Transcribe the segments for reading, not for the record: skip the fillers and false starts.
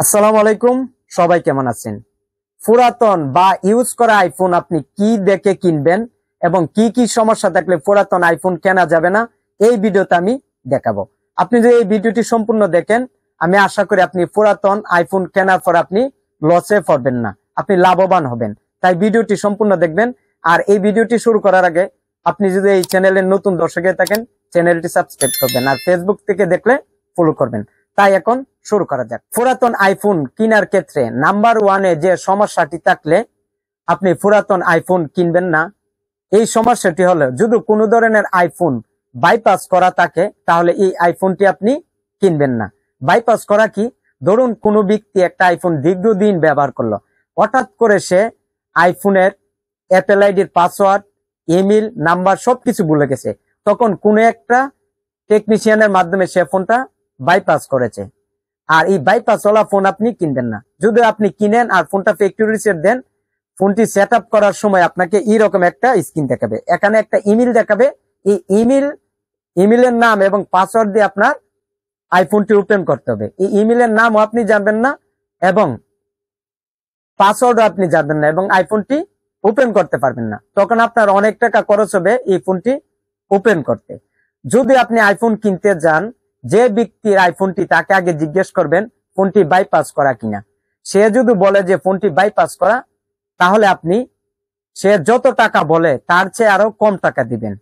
আসসালামু আলাইকুম, সবাই কেমন আছেন? পুরাতন বা ইউজ করা আইফোন আপনি কি দেখে কিনবেন এবং কি কি সমস্যা থাকলে পুরাতন আইফোন কেনা যাবে না, এই ভিডিওতে আমি দেখাবো। আপনি যদি এই ভিডিওটি সম্পূর্ণ দেখেন, আমি আশা করি আপনি পুরাতন আইফোন কেনার পর আপনি লসে পড়বেন না, আপনি লাভবান হবেন। তাই ভিডিওটি সম্পূর্ণ দেখবেন। আর এই ভিডিওটি শুরু করার আগে আপনি যদি এই চ্যানেলের নতুন দর্শক হয়ে থাকেন, চ্যানেলটি সাবস্ক্রাইব করবেন আর ফেসবুক থেকে দেখলে ফলো করবেন। তাই এখন শুরু করা যাক। পুরাতন আইফোন কেনার ক্ষেত্রে নাম্বার ওয়ানে যে সমস্যাটি থাকলে আপনি পুরাতন আইফোন কিনবেন না, এই সমস্যাটি হলো যদি কোনো ধরনের আইফোন বাইপাস করা থাকে তাহলে এই আইফোনটি আপনি কিনবেন না। বাইপাস করা কি? ধরুন কোনো ব্যক্তি একটা আইফোন দীর্ঘদিন ব্যবহার করলো, হঠাৎ করে সে আইফোনের অ্যাপেল আইডির পাসওয়ার্ড, ইমেল নাম্বার সবকিছু ভুলে গেছে। তখন কোনো একটা টেকনিশিয়ানের মাধ্যমে সে ফোনটা বাইপাস করেছে। আর এই বাইপাস ওলা ফোন আপনি কিনবেন না। যদি আপনি কিনেন আর ফোনটা ফ্যাক্টরি রিসেট দেন, ফোনটি সেট আপ করার সময় আপনাকে এইরকম একটা স্ক্রিন দেখাবে, এখানে একটা ইমেল দেখাবে। এই ইমেলের নাম এবং পাসওয়ার্ড দিয়ে আপনার আইফোনটি ওপেন করতে হবে। এই ইমেলের নামও আপনি জানবেন না এবং পাসওয়ার্ডও আপনি জানবেন না এবং আইফোনটি ওপেন করতে পারবেন না। তখন আপনার অনেক টাকা খরচ হবে এই ফোনটি ওপেন করতে। যদি আপনি আইফোন কিনতে যান, যে ব্যক্তির আইফোনটি তাকে আগে জিজ্ঞেস করবেন ফোনটি বাইপাস করা কিনা। সে যদি বলে যে ফোনটি বাইপাস করা, তাহলে আপনি সে যত টাকা বলে তার চেয়ে আরো কম টাকা দিবেন,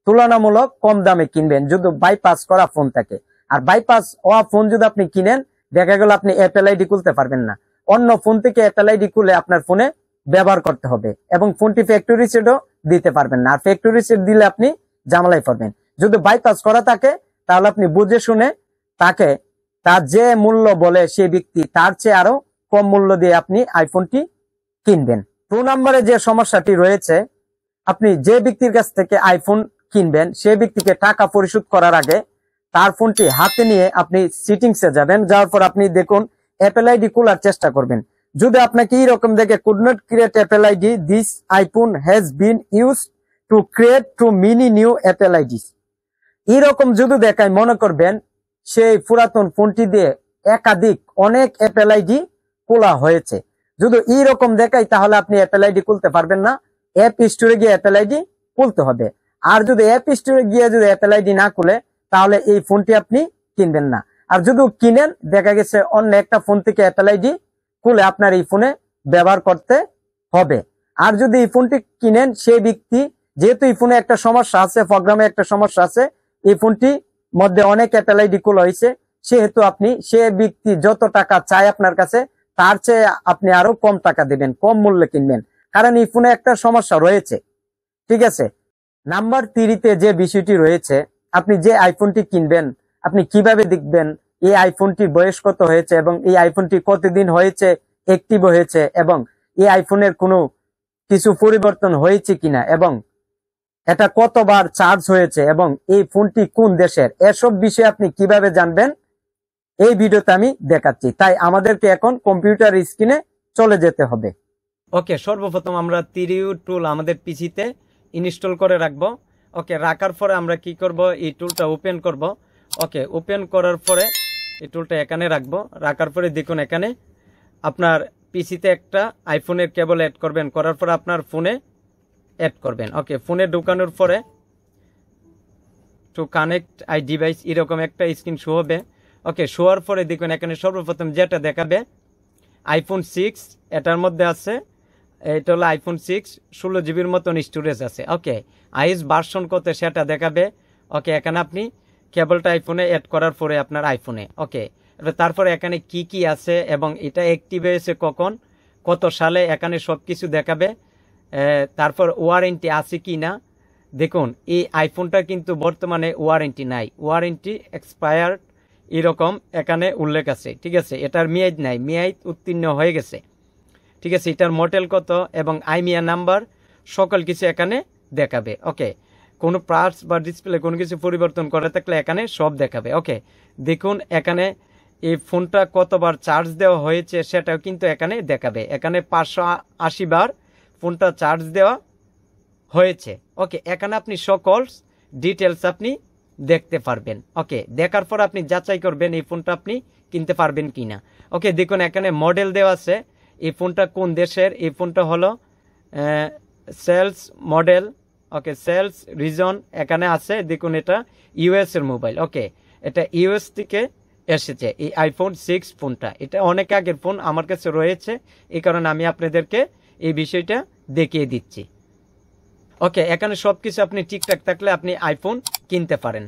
তুলনামূলক কম দামে কিনবেন যদি বাইপাস করা ফোন থাকে। আর বাইপাস হওয়া ফোন যদি আপনি কিনেন, দেখা গেল আপনি অ্যাপেল আইডি খুলতে পারবেন না, অন্য ফোন থেকে অ্যাপেল আইডি খুলে আপনার ফোনে ব্যবহার করতে হবে এবং ফোনটি ফ্যাক্টরি রিসেটও দিতে পারবেন না। আর ফ্যাক্টরি রিসেট দিলে আপনি ঝামেলায় পড়বেন। যদি বাইপাস করা থাকে তাহলে আপনি বুঝে শুনে তাকে তার যে মূল্য বলে সে ব্যক্তি তার চেয়ে আরো কম মূল্য দিয়ে আপনি আইফোনটি কিনবেন। 2 নম্বরে যে সমস্যাটি রয়েছে, আপনি যে ব্যক্তির কাছ থেকে আইফোন কিনবেন সে ব্যক্তিকে টাকা পরিশোধ করার আগে তার ফোনটি হাতে নিয়ে আপনি সিটিংসে যাবেন। যাওয়ার পর আপনি দেখুন অ্যাপেল আইডি খোলার চেষ্টা করবেন। যদি আপনাকে এইরকম দেখে could not create Apple ID, this iPhone has been use to create too many new Apple ID, এইরকম যদি দেখায় মনে করবেন সেই পুরাতন ফোনটি দিয়ে একাধিক অনেক অ্যাপেল আইডি খোলা হয়েছে। যদি এইরকম দেখায় তাহলে আপনি অ্যাপেল আইডি খুলতে পারবেন না, অ্যাপ স্টোরে গিয়ে অ্যাপেল আইডি খুলতে হবে। আর যদি অ্যাপ স্টোরে গিয়ে যদি অ্যাপেল আইডি না খুলে তাহলে এই ফোনটি আপনি কিনবেন না। আর যদি কিনেন, দেখা গেছে অন্য একটা ফোন থেকে অ্যাপেল আইডি খুলে আপনার এই ফোনে ব্যবহার করতে হবে। আর যদি এই ফোনটি কিনেন, সেই ব্যক্তি যেহেতু এই ফোনে একটা সমস্যা আছে, প্রোগ্রামে একটা সমস্যা আছে, এই ফোনটি মধ্যে অনেক অ্যাপেল আইডি খোলা হয়েছে, সেহেতু আপনি সে ব্যক্তি যত টাকা চায় আপনার কাছে তার চেয়ে আপনি আরো কম টাকা দেবেন, কম মূল্যে কিনবেন, কারণ এই ফোনে একটা সমস্যা রয়েছে। ঠিক আছে। নাম্বার 3-তে যে বিষয়টি রয়েছে, আপনি যে আইফোনটি কিনবেন আপনি কিভাবে দেখবেন এই আইফোনটির বয়স কত হয়েছে এবং এই আইফোনটি কতদিন হয়েছে অ্যাক্টিভ হয়েছে এবং এই আইফোনের কোনো কিছু পরিবর্তন হয়েছে কিনা এবং এটা কতবার চার্জ হয়েছে এবং এই ফোনটি কোন দেশের, এসব বিষয়ে আপনি কিভাবে জানবেন এই ভিডিওতে আমি দেখাচ্ছি। তাই আমাদেরকে এখন কম্পিউটার স্ক্রিনে চলে যেতে হবে। ওকে, সর্বপ্রথম আমরা 3U টুল আমাদের পিসিতে ইনস্টল করে রাখবো। ওকে, রাখার পরে আমরা কি করব, এই টুলটা ওপেন করব। ওকে, ওপেন করার পরে এই টুলটা এখানে রাখবো। রাখার পরে দেখুন এখানে আপনার পিসিতে একটা আইফোনের কেবল অ্যাড করবেন, করার পরে আপনার ফোনে অ্যাড করবেন। ওকে, ফোনে ঢুকানোর পরে টু কানেক্ট আই ডিভাইস এরকম একটা স্ক্রিন শো হবে। ওকে, শোয়ার পরে দেখুন এখানে সর্বপ্রথম যেটা দেখাবে আইফোন 6, এটার মধ্যে আছে, এটা হলো আইফোন 6, 16 জিবির মতন স্টোরেজ আছে। ওকে, আইএস ভার্সন কত সেটা দেখাবে। ওকে, এখানে আপনি কেবলটা আইফোনে অ্যাড করার পরে আপনার আইফোনে। ওকে, তারপরে এখানে কি কি আছে এবং এটা অ্যাক্টিভ হয়েছে কখন, কত সালে, এখানে সব কিছু দেখাবে। তারপর ওয়ারেন্টি আছে কি না। দেখুন এই আইফোনটা কিন্তু বর্তমানে ওয়ারেন্টি নাই, ওয়ারেন্টি এক্সপায়ার্ড এরকম এখানে উল্লেখ আছে। ঠিক আছে, এটার মেয়াদ নাই, মেয়াদ উত্তীর্ণ হয়ে গেছে। ঠিক আছে, এটার মডেল কত এবং আইমিয়া নাম্বার সকল কিছু এখানে দেখাবে। ওকে, কোনো পার্টস বা ডিসপ্লে কোনো কিছু পরিবর্তন করে থাকলে এখানে সব দেখাবে। ওকে, দেখুন এখানে এই ফোনটা কতবার চার্জ দেওয়া হয়েছে সেটাও কিন্তু এখানে দেখাবে। এখানে 580 বার ফোনটা চার্জ দেওয়া হয়েছে। ওকে, এখানে আপনি সকল ডিটেলস আপনি দেখতে পারবেন। ওকে, দেখার পর আপনি যাচাই করবেন এই ফোনটা আপনি কিনতে পারবেন কিনা। ওকে, দেখুন এখানে মডেল দেওয়া আছে, এই ফোনটা কোন দেশের, এই ফোনটা হলো সেলস মডেল, ওকে সেলস রিজন এখানে আছে, দেখুন এটা ইউএস এর মোবাইল। ওকে, এটা ইউএস থেকে এসেছে এই আইফোন 6 ফোনটা, এটা অনেক আগের ফোন, আমার কাছে রয়েছে, এই কারণে আমি আপনাদেরকে এই বিষয়টা দেখিয়ে দিচ্ছি। ওকে, এখানে সবকিছু আপনি ঠিকঠাক থাকলে আপনি আইফোন কিনতে পারেন।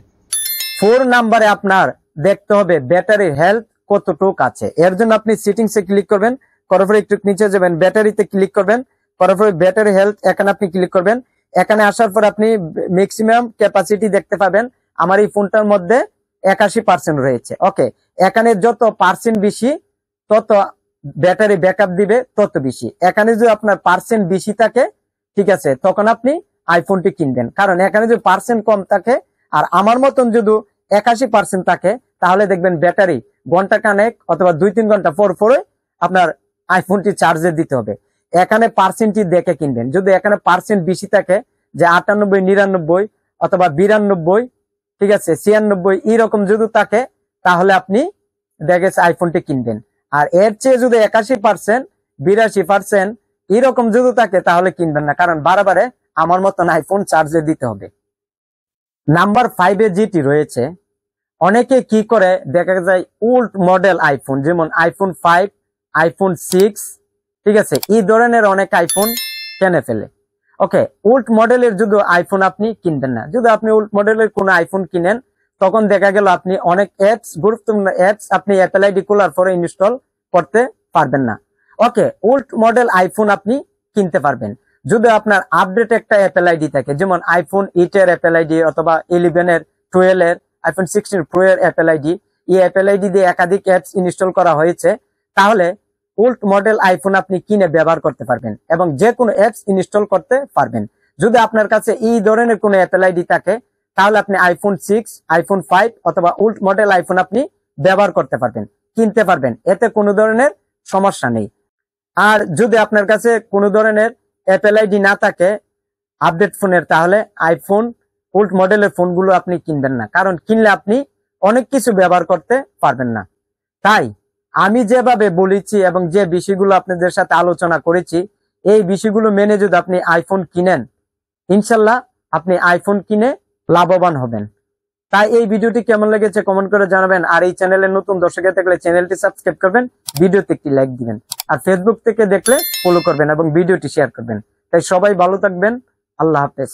4 নাম্বারে আপনার দেখতে হবে ব্যাটারির হেলথ কতটুক আছে। এর জন্য আপনি সেটিংসে ক্লিক করবেন, করার পরে একটু নিচে যাবেন, ব্যাটারিতে ক্লিক করবেন, করার পরে ব্যাটারি হেলথ এখানে আপনি ক্লিক করবেন। এখানে আসার পর আপনি ম্যাক্সিমাম ক্যাপাসিটি দেখতে পাবেন, আমার এই ফোনটার মধ্যে 81% রয়েছে। ওকে, এখানে যত পার্সেন্ট বেশি তত ব্যাটারি ব্যাকআপ দিবে তত বেশি। এখানে যদি আপনার পার্সেন্ট বেশি থাকে, ঠিক আছে, তখন আপনি আইফোনটি কিনবেন। কারণ এখানে যদি পার্সেন্ট কম থাকে আর আমার মতন যদি 81% থাকে, তাহলে দেখবেন ব্যাটারি ঘন্টা খানেক অথবা 2-3 ঘন্টা পর পরে আপনার আইফোনটি চার্জে দিতে হবে। এখানে পার্সেন্টটি দেখে কিনবেন। যদি এখানে পার্সেন্ট বেশি থাকে, যে 98, 99 অথবা 92, ঠিক আছে 96 এইরকম যদি থাকে, তাহলে আপনি দেখেছে আইফোনটি কিনবেন। আর এর চেয়ে যদি 81%, 82% এরকম যদি থাকে, তাহলে কিনবেন না, কারণ বারবারে আমার মতন আইফোন চার্জে দিতে হবে। নাম্বার 5 এ যেটি রয়েছে, অনেকে কি করে দেখা যায় ওল্ড মডেল আইফোন, যেমন আইফোন 5, আইফোন 6, ঠিক আছে, এই ধরনের অনেক আইফোন কিনে ফেলে। ওকে, ওল্ড মডেলের যদি আইফোন আপনি কিনবেন না। যদি আপনি ওল্ড মডেলের কোনো আইফোন কিনেন, তখন দেখা গেল আপনি অনেক অ্যাপস, গুরুত্বপূর্ণ অ্যাপস আপনি অ্যাপল আইডি খোলার পরে ইনস্টল করতে পারবেন না। ওকে, ওল্ড মডেল আইফোন আপনি কিনতে পারবেন যদি আপনার আপডেট একটা অ্যাপল আইডি থাকে, যেমন আইফোন 8 এর অ্যাপল আইডি অথবা 11 এর, 12 এর, আইফোন 16 প্রো এর অ্যাপল আইডি। এই অ্যাপল আইডি দিয়ে একাধিক অ্যাপস ইনস্টল করা হয়েছে, তাহলে ওল্ড মডেল আইফোন আপনি কিনে ব্যবহার করতে পারবেন এবং যে কোনো অ্যাপস ইনস্টল করতে পারবেন। যদি আপনার কাছে এই ধরনের কোনো অ্যাপল আইডি থাকে, তাহলে আপনি আইফোন 6, আইফোন 5 অথবা ওল্ড মডেল আইফোন আপনি ব্যবহার করতে পারবেন, কিনতে পারবেন, এতে কোনো ধরনের সমস্যা নেই। আর যদি আপনার কাছে কোনো ধরনের অ্যাপল আইডি না থাকে আপডেট ফোনের, তাহলে আইফোন ওল্ড মডেলের ফোনগুলো আপনি কিনবেন না, কারণ কিনলে আপনি অনেক কিছু ব্যবহার করতে পারবেন না। তাই আমি যেভাবে বলেছি এবং যে বিষয়গুলো আপনাদের সাথে আলোচনা করেছি, এই বিষয়গুলো মেনে যদি আপনি আইফোন কিনেন, ইনশাল্লাহ আপনি আইফোন কিনে লাভবান হবেন। তাই এই ভিডিওটি কেমন লেগেছে কমেন্ট করে জানাবেন। আর এই চ্যানেলের নতুন দর্শকের থাকলে চ্যানেলটি সাবস্ক্রাইব করবেন, ভিডিওতে একটি লাইক দিবেন, আর ফেসবুক থেকে দেখলে ফলো করবেন এবং ভিডিওটি শেয়ার করবেন। তাই সবাই ভালো থাকবেন, আল্লাহ হাফেজ।